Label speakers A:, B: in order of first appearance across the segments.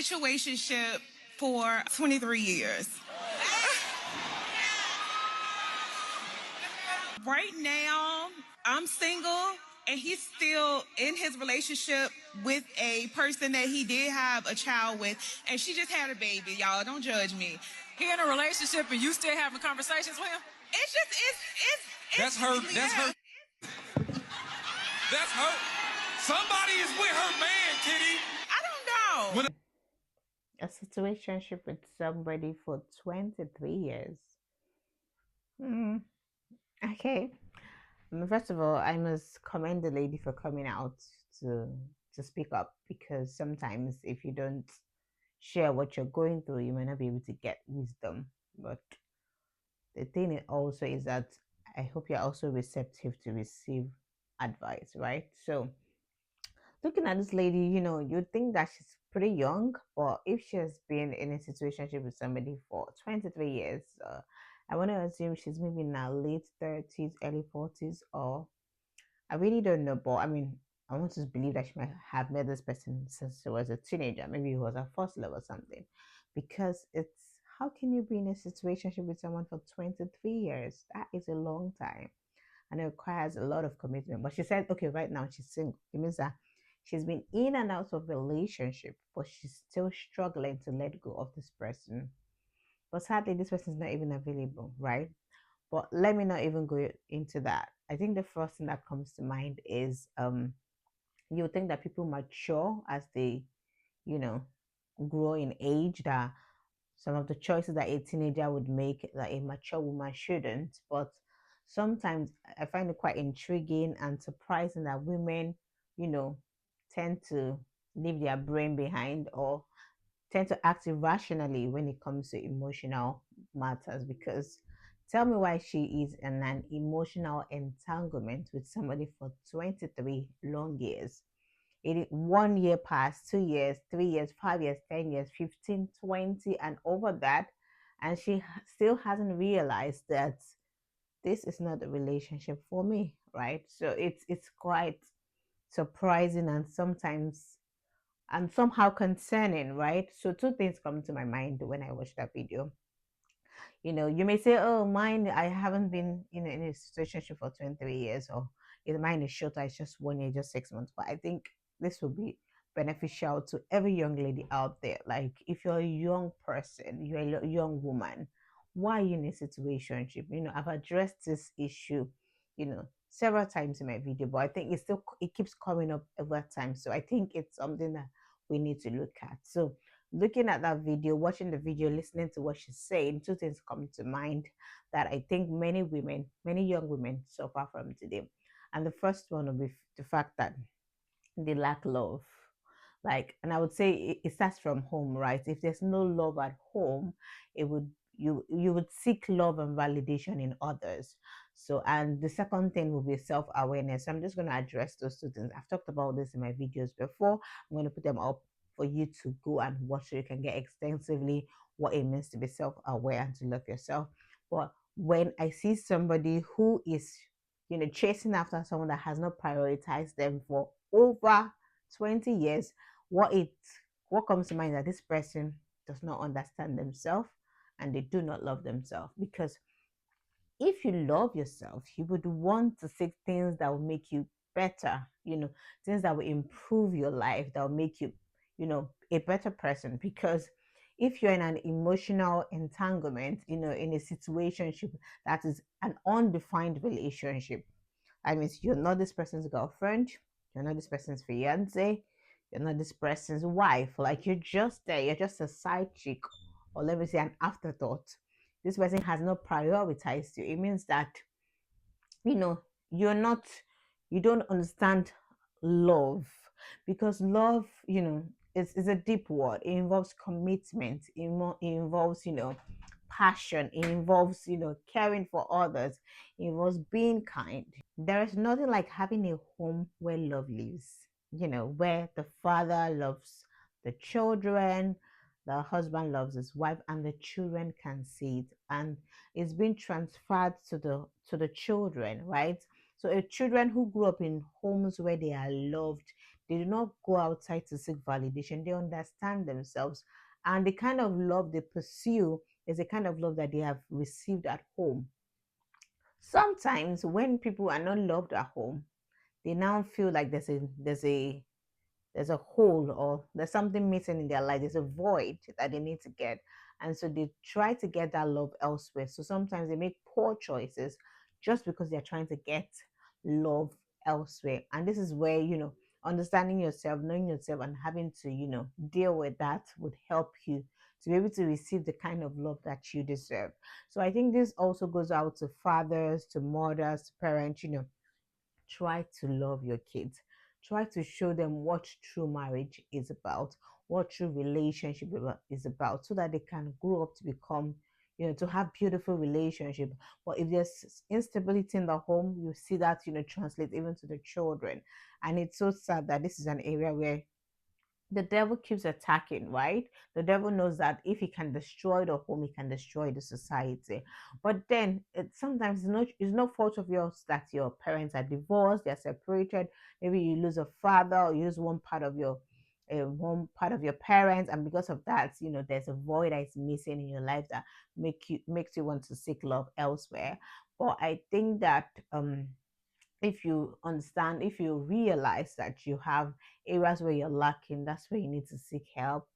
A: situationship for 23 years. Right now, I'm single, and he's still in his relationship with a person that he did have a child with, and she just had a baby. Y'all, don't judge me.
B: He in a relationship and you still having conversations with him?
A: It's just, it's
C: That's her. That's her. That's her. Somebody is with her man, Kitty.
A: I don't know.
D: A situationship with somebody for 23 years. Okay. First of all, I must commend the lady for coming out to to speak up, because sometimes if you don't share what you're going through, you may not be able to get wisdom. But the thing also is that I hope you're also receptive to receive advice, right? So looking at this lady, you'd think that she's pretty young, but if she has been in a situationship with somebody for 23 years, I want to assume she's maybe in her late 30s, early 40s, or I really don't know. But I mean, I want to believe that she might have met this person since she was a teenager. Maybe it was her first love or something. Because how can you be in a situationship with someone for 23 years? That is a long time, and it requires a lot of commitment. But she said, okay, right now she's single. It means that she's been in and out of relationship, but she's still struggling to let go of this person. But sadly, this person is not even available, right? But let me not even go into that. I think the first thing that comes to mind is you think that people mature as they, you know, grow in age, that some of the choices that a teenager would make that a mature woman shouldn't. But sometimes I find it quite intriguing and surprising that women, you know, tend to leave their brain behind, or tend to act irrationally when it comes to emotional matters. Because tell me why she is in an emotional entanglement with somebody for 23 long years. 1 year past, 2 years, 3 years, 5 years, 10 years, 15, 20, and over that. And she still hasn't realized that this is not a relationship for me, right? So it's quite surprising, and somehow concerning, right? So two things come to my mind when I watch that video. You may say, oh, mine, I haven't been in a situationship for 23 years, or mine is shorter, it's just 1 year, just 6 months. But I think this will be beneficial to every young lady out there. Like, if you're a young person, you're a young woman, why are you in a situationship? I've addressed this issue, several times in my video, but I think it keeps coming up over time. So I think it's something that we need to look at. So looking at that video, watching the video, listening to what she's saying, two things come to mind that I think many young women suffer from today. And the first one will be the fact that they lack love. And I would say it starts from home, right? If there's no love at home, it would you would seek love and validation in others. So, and the second thing will be self-awareness. So I'm just going to address those two things. I've talked about this in my videos before. I'm going to put them up for you to go and watch, so you can get extensively what it means to be self-aware and to love yourself. But when I see somebody who is chasing after someone that has not prioritized them for over 20 years, what comes to mind is that this person does not understand themselves, and they do not love themselves. Because if you love yourself, you would want to seek things that will make you better, things that will improve your life, that will make you, a better person. Because if you're in an emotional entanglement, in a situationship that is an undefined relationship, I mean, you're not this person's girlfriend, you're not this person's fiance, you're not this person's wife. Like, you're just there, you're just a side chick, or let me say an afterthought. This person has not prioritized you. It means that, you know, you're not, you don't understand love. Because love, is a deep word. It involves commitment, it involves, passion, it involves, caring for others, it involves being kind. There is nothing like having a home where love lives, where the father loves the children, the husband loves his wife, and the children can see it, and it's being transferred to the children, right? So children who grew up in homes where they are loved, They do not go outside to seek validation. They understand themselves. And the kind of love they pursue is the kind of love that they have received at home. Sometimes when people are not loved at home, they now feel like there's a hole, or there's something missing in their life. There's a void that they need to get. And so they try to get that love elsewhere. So sometimes they make poor choices just because they're trying to get love elsewhere. And this is where, understanding yourself, knowing yourself, and having to, deal with that would help you to be able to receive the kind of love that you deserve. So I think this also goes out to fathers, to mothers, to parents. Try to love your kids. Try to show them what true marriage is about, what true relationship is about, so that they can grow up to become, to have beautiful relationship. But if there's instability in the home, you see that, translate even to the children. And it's so sad that this is an area where the devil keeps attacking, right? The devil knows that if he can destroy the home, he can destroy the society. But then sometimes it's no fault of yours that your parents are divorced, they're separated. Maybe you lose a father, or you lose one part of your parents, and because of that, there's a void that is missing in your life that makes you want to seek love elsewhere. But I think that if you understand, if you realize that you have areas where you're lacking, that's where you need to seek help.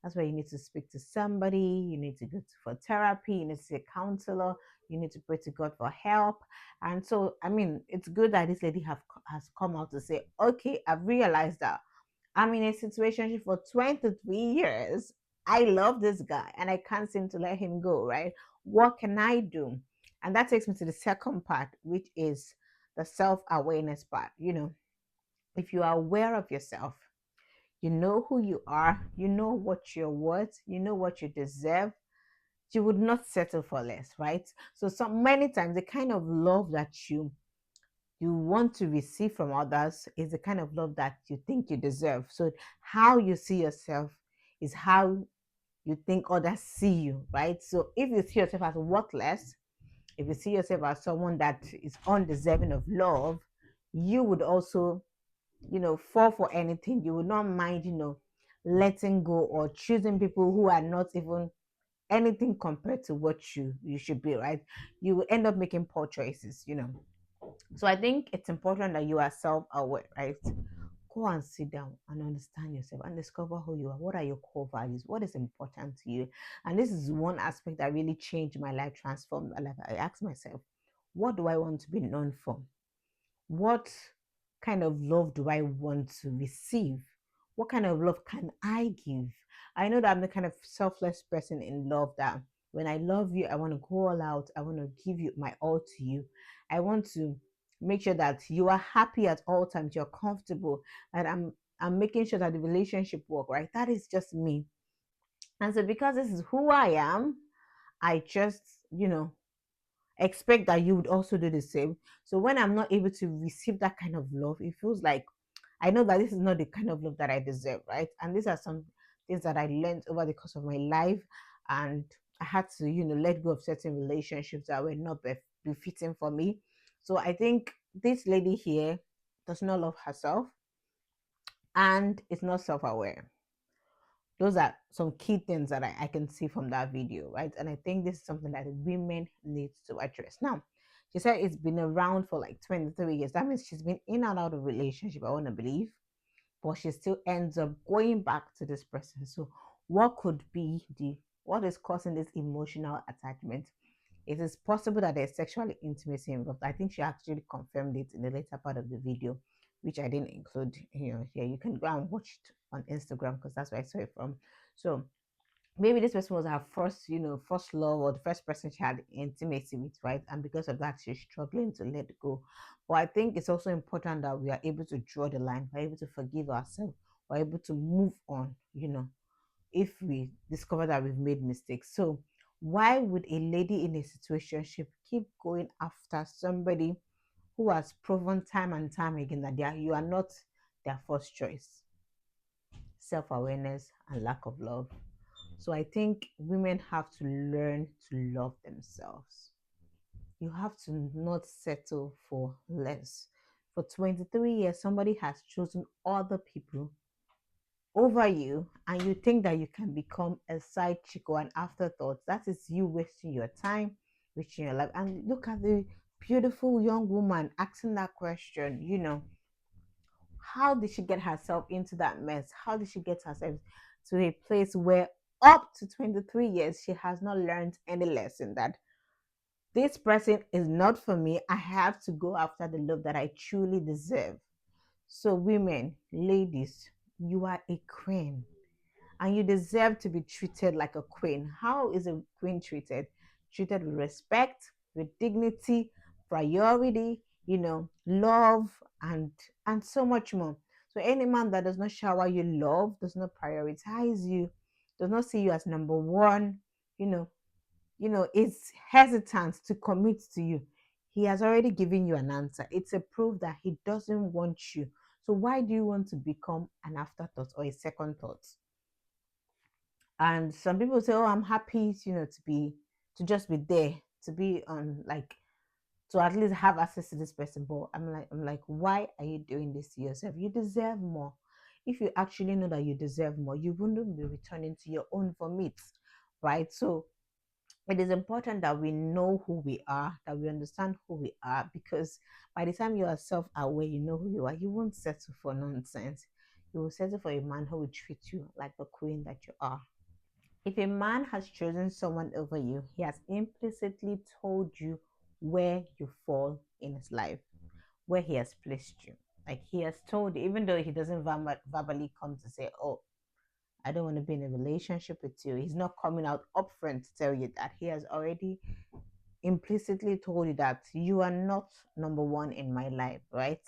D: That's where you need to speak to somebody. You need to go for therapy. You need to see a counselor. You need to pray to God for help. And so, I mean, it's good that this lady has come out to say, okay, I've realized that I'm in a situation for 23 years. I love this guy and I can't seem to let him go, right? What can I do? And that takes me to the second part, which is the self awareness part. If you are aware of yourself, you know who you are, you know what you're worth, you know what you deserve, you would not settle for less, right? So many times the kind of love that you want to receive from others is the kind of love that you think you deserve. So how you see yourself is how you think others see you, right? So if you see yourself as worthless, if you see yourself as someone that is undeserving of love, you would also, fall for anything. You would not mind, letting go or choosing people who are not even anything compared to what you should be, right? You will end up making poor choices. So I think it's important that you are self-aware, right? Go and sit down and understand yourself and discover who you are. What are your core values? What is important to you? And this is one aspect that really changed my life, transformed my life. I asked myself, what do I want to be known for? What kind of love do I want to receive? What kind of love can I give? I know that I'm the kind of selfless person in love that when I love you, I want to go all out. I want to give you my all to you. I want to make sure that you are happy at all times, you're comfortable, and I'm making sure that the relationship work, right? That is just me. And so because this is who I am, I just, expect that you would also do the same. So when I'm not able to receive that kind of love, it feels like I know that this is not the kind of love that I deserve, right? And these are some things that I learned over the course of my life. And I had to, let go of certain relationships that were not befitting for me. So I think this lady here does not love herself and is not self aware. Those are some key things that I can see from that video, right? And I think this is something that women need to address. Now, she said it's been around for like 23 years. That means she's been in and out of relationship, I want to believe, but she still ends up going back to this person. So what is causing this emotional attachment? It is possible that there's sexual intimacy involved. I think she actually confirmed it in the later part of the video, which I didn't include here. You can go and watch it on Instagram because that's where I saw it from. So maybe this person was her first love, or the first person she had intimacy with, right? And because of that, she's struggling to let go. But I think it's also important that we are able to draw the line, we're able to forgive ourselves, we're able to move on, if we discover that we've made mistakes. So why would a lady in a situationship keep going after somebody who has proven time and time again that you are not their first choice? Self-awareness and lack of love. So I think women have to learn to love themselves. You have to not settle for less. For 23 years, somebody has chosen other people over you, and you think that you can become a side chick or an afterthought. That is you wasting your time, wasting your life. And look at the beautiful young woman asking that question, how did she get herself into that mess? How did she get herself to a place where up to 23 years she has not learned any lesson that this person is not for me? I have to go after the love that I truly deserve. So, women, ladies, you are a queen and you deserve to be treated like a queen. How is a queen treated? Treated with respect, with dignity, priority, love, and so much more. So any man that does not shower you love, does not prioritize you, does not see you as number one, you know, is hesitant to commit to you. He has already given you an answer. It's a proof that he doesn't want you. So why do you want to become an afterthought or a second thought? And some people say, oh, I'm happy, to just be there, to be on, like, to at least have access to this person. But I'm like, why are you doing this to yourself? You deserve more. If you actually know that you deserve more, you wouldn't be returning to your own vomit, right? So it is important that we know who we are, that we understand who we are, because by the time you are self-aware, you know who you are, you won't settle for nonsense. You will settle for a man who will treat you like the queen that you are. If a man has chosen someone over you, he has implicitly told you where you fall in his life, where he has placed you. Like, he has told you, even though he doesn't verbally come to say, oh, I don't want to be in a relationship with you. He's not coming out upfront to tell you that. He has already implicitly told you that you are not number one in my life, right?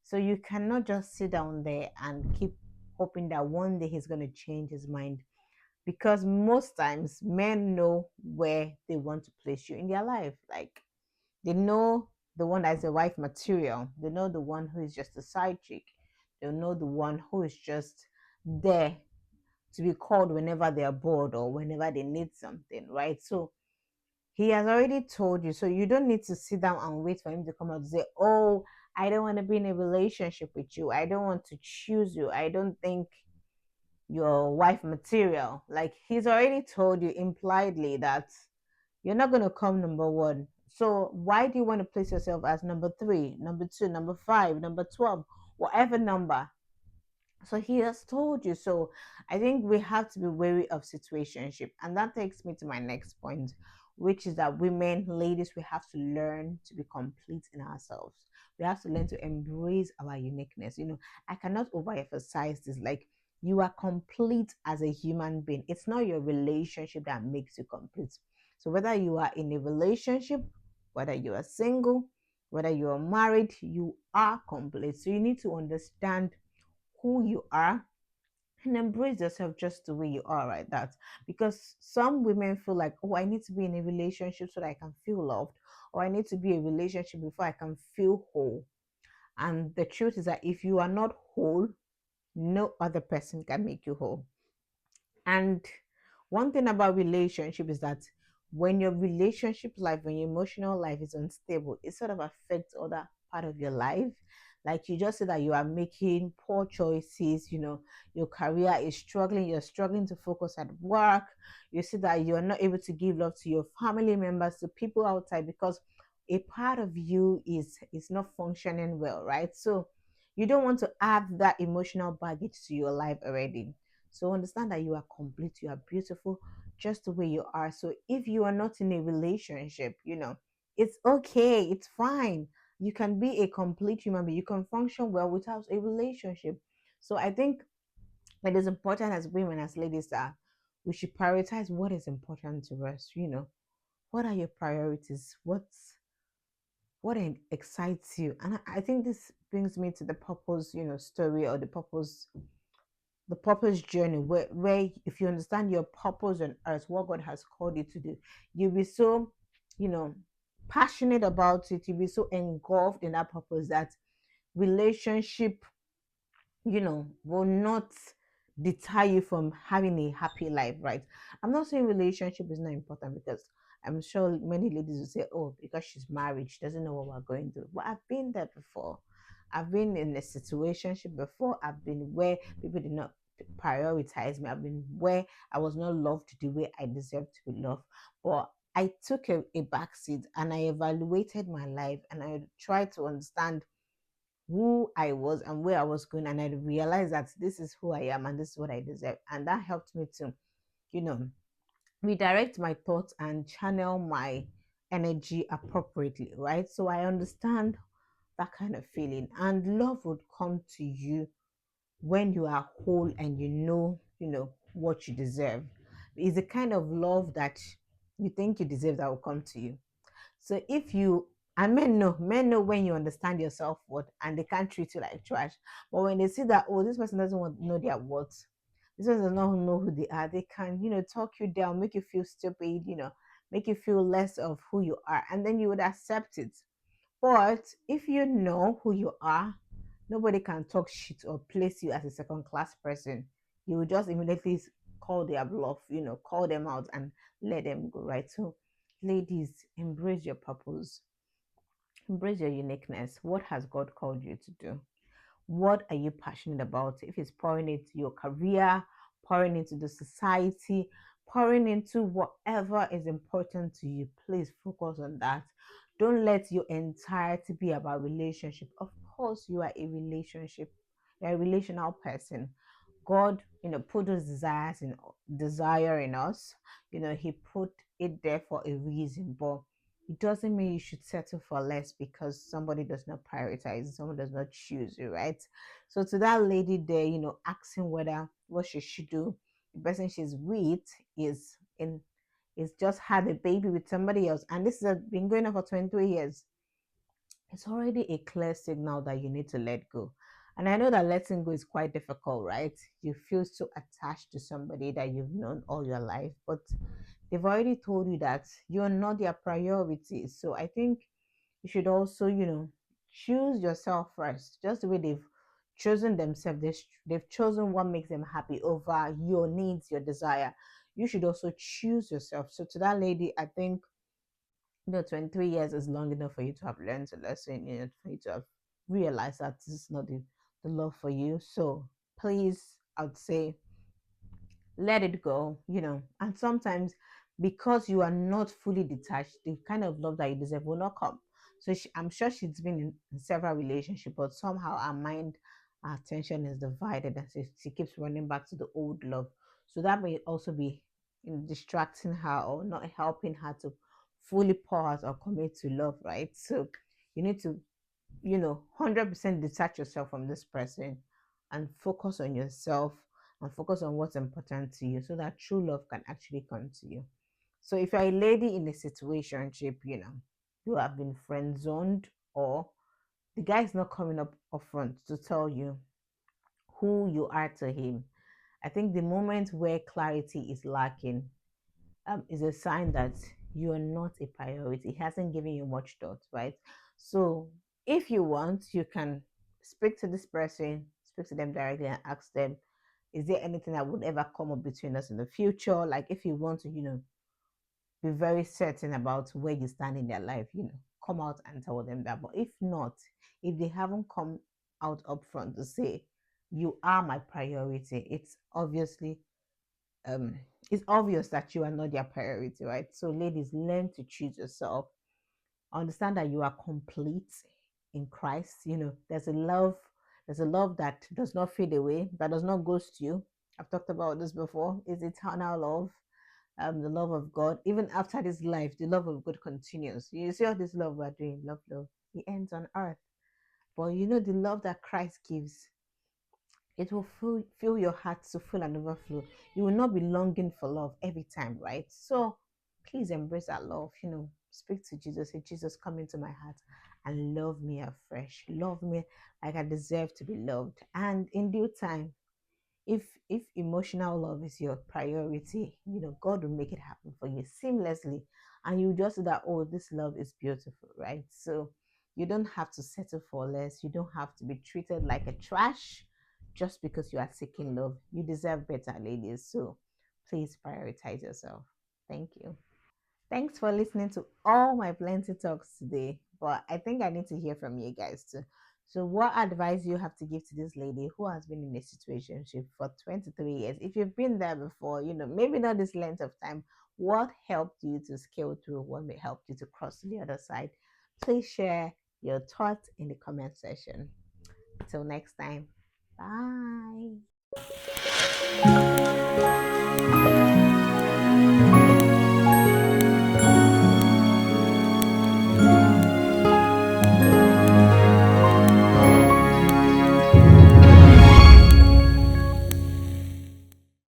D: So you cannot just sit down there and keep hoping that one day he's going to change his mind, because most times men know where they want to place you in their life. Like, they know the one that is a wife material, they know the one who is just a side chick, they know the one who is just there to be called whenever they are bored or whenever they need something, right? So he has already told you, so you don't need to sit down and wait for him to come out to say, oh, I don't want to be in a relationship with you, I don't want to choose you, I don't think your wife material. Like, he's already told you impliedly that you're not going to come number one. So why do you want to place yourself as number three, number two, number five, number 12, whatever number? So he has told you. So I think we have to be wary of situationship. And that takes me to my next point, which is that women, ladies, we have to learn to be complete in ourselves. We have to learn to embrace our uniqueness. I cannot overemphasize this. Like, you are complete as a human being. It's not your relationship that makes you complete. So whether you are in a relationship, whether you are single, whether you are married, you are complete. So you need to understand who you are and embrace yourself just the way you are, right? That, because some women feel like, oh, I need to be in a relationship so that I can feel loved, or I need to be in a relationship before I can feel whole. And the truth is that if you are not whole, no other person can make you whole. And one thing about relationship is that when your relationship life, when your emotional life is unstable, it sort of affects other part of your life. Like, you just say that you are making poor choices, your career is struggling, you're struggling to focus at work, you see that you're not able to give love to your family members, to people outside, because a part of you is not functioning well, right? So you don't want to add that emotional baggage to your life already. So understand that you are complete, you are beautiful just the way you are. So if you are not in a relationship, it's okay, it's fine. You can be a complete human being, you can function well without a relationship. So I think it is important as women, as ladies, that we should prioritize what is important to us. What are your priorities? What excites you? And I think this brings me to the purpose, story, or the purpose journey, where if you understand your purpose on earth, what God has called you to do, you'll be so, you know, passionate about it. You'll be so engulfed in that purpose that relationship, will not deter you from having a happy life, right? I'm not saying relationship is not important, because I'm sure many ladies will say, oh, because she's married, she doesn't know what we're going through. But I've been there before. I've been in a situationship before. I've been where people did not prioritize me. I've been where I was not loved the way I deserve to be loved. But I took a back seat and I evaluated my life and I tried to understand who I was and where I was going, and I realized that this is who I am and this is what I deserve. And that helped me to, you know, redirect my thoughts and channel my energy appropriately, right? So I understand that kind of feeling. And love would come to you when you are whole and you know what you deserve. It's the kind of love that you think you deserve that will come to you. So if you and men know when you understand your self-worth and they can't treat you like trash. But when they see that, oh, this person doesn't want to know their worth, this person does not know who they are, they can, talk you down, make you feel stupid, make you feel less of who you are, and then you would accept it. But if you know who you are, nobody can talk shit or place you as a second class person. You will just immediately call their bluff, call them out and let them go, right? So, ladies, embrace your purpose, embrace your uniqueness. What has God called you to do? What are you passionate about? If it's pouring into your career, pouring into the society, pouring into whatever is important to you, please focus on that. Don't let your entirety be about relationship. Of course, you are a relationship, you're a relational person. God, put those desire in us. He put it there for a reason, but it doesn't mean you should settle for less because somebody does not prioritize, someone does not choose you, right? So to that lady there, asking whether what she should do, the person she's with is just had a baby with somebody else, and this has been going on for 23 years. It's already a clear signal that you need to let go. And I know that letting go is quite difficult, right? You feel so attached to somebody that you've known all your life, but they've already told you that you're not their priority. So I think you should also, choose yourself first, just the way they've chosen themselves. They've chosen what makes them happy over your needs, your desire. You should also choose yourself. So to that lady, I think 23 years is long enough for you to have learned a lesson, for you to have realized that this is not the love for you. So please, I would say, let it go, and sometimes because you are not fully detached, the kind of love that you deserve will not come. So I'm sure she's been in several relationships, but somehow her mind, her attention is divided, and she keeps running back to the old love. So that may also be distracting her or not helping her to fully pour out or commit to love, right? So you need to 100% detach yourself from this person and focus on yourself and focus on what's important to you so that true love can actually come to you. So if you're a lady in a situationship, you have been friend zoned, or the guy is not coming up upfront to tell you who you are to him, I think the moment where clarity is lacking is a sign that you're not a priority. It hasn't given you much thought, right? So if you want, you can speak to this person, speak to them directly and ask them, is there anything that would ever come up between us in the future? Like if you want to, be very certain about where you stand in their life, come out and tell them that. But if not, if they haven't come out upfront to say, you are my priority, um it's obvious that you are not their priority, right? So ladies, learn to choose yourself. Understand that you are complete in Christ. There's a love that does not fade away, that does not ghost you. I've talked about this before. It's eternal love. The love of God, even after this life, the love of God continues. You see all this love we're doing, love, it ends on earth. But the love that Christ gives, it will fill your heart to full and overflow. You will not be longing for love every time, right? So please embrace that love. Speak to Jesus. Say, Jesus, come into my heart and love me afresh. Love me like I deserve to be loved. And in due time, if emotional love is your priority, God will make it happen for you seamlessly, and you just see that, oh, this love is beautiful, right? So you don't have to settle for less. You don't have to be treated like a trash just because you are seeking love. You deserve better, ladies. So please prioritize yourself. Thank you. Thanks for listening to all my plenty talks today. But I think I need to hear from you guys too. So, what advice do you have to give to this lady who has been in a situationship for 23 years? If you've been there before, maybe not this length of time, what helped you to scale through? What may help you to cross to the other side? Please share your thoughts in the comment section. Till next time, bye.